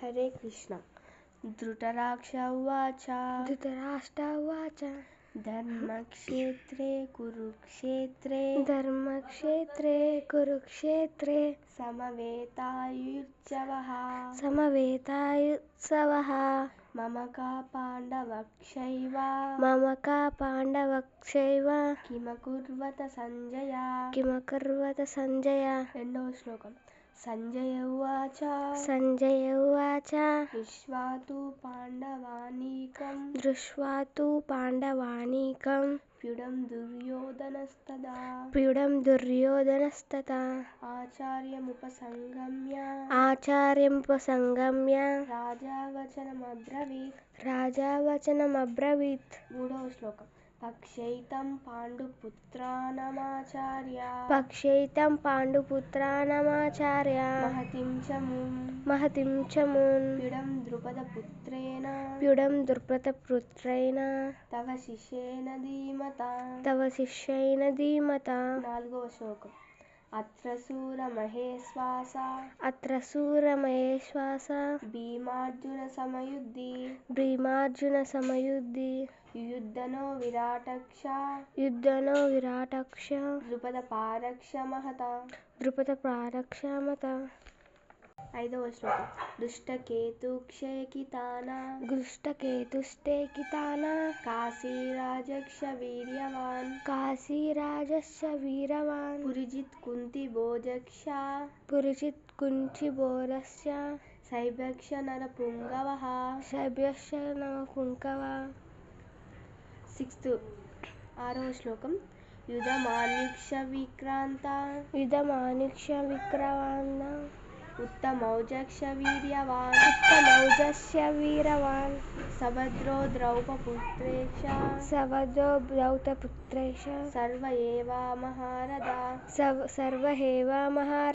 హరే కృష్ణ. ధృతరాష్ట్ర ఉవాచ ధర్మక్షేత్రే కురుక్షేత్రే సమవేతాయుత్సవః మమ కా పాండవక్షైవ కిమకుర్వత సంజయ. రెండవ శ్లోకం. సంజయ ఉవాచ దృష్ట్వా తు పాండవానీకం వ్యూఢం దుర్యోధనస్తదా ఆచార్యముపసంగమ్య రాజావచనమబ్రవీత్. మూడవ శ్లోకం. పక్షైతం పాండుపుత్రానామాచార్య మహతిం చ మున్ వ్యూఢం ద్రుపదపుత్రేణ తవ శిష్యేన ధీమతా. నాలుగవ శ్లోకం. అత్ర శూరమహేశ్వాస భీమార్జున సమయుద్ధి యుయుద్ధనో విరాటక్ష ద్రుపద పారక్షమత. ఐదవ శ్లోకం. దృష్టకేతుశ్చేకితానా కాశీరాజశ్చ వీర్యవాన్ పురిజిత్ కుంతిభోజశ్చ శైభ్యశ్చ నరపుంగవః. ఆరవ శ్లోకం. యుధమాన్యుక్ష విక్రాంత ఉత్తమౌజశ్చ వీర్యవాన్ సభద్రో ద్రౌపదపుత్రేష సర్వ ఏవ మహారథా.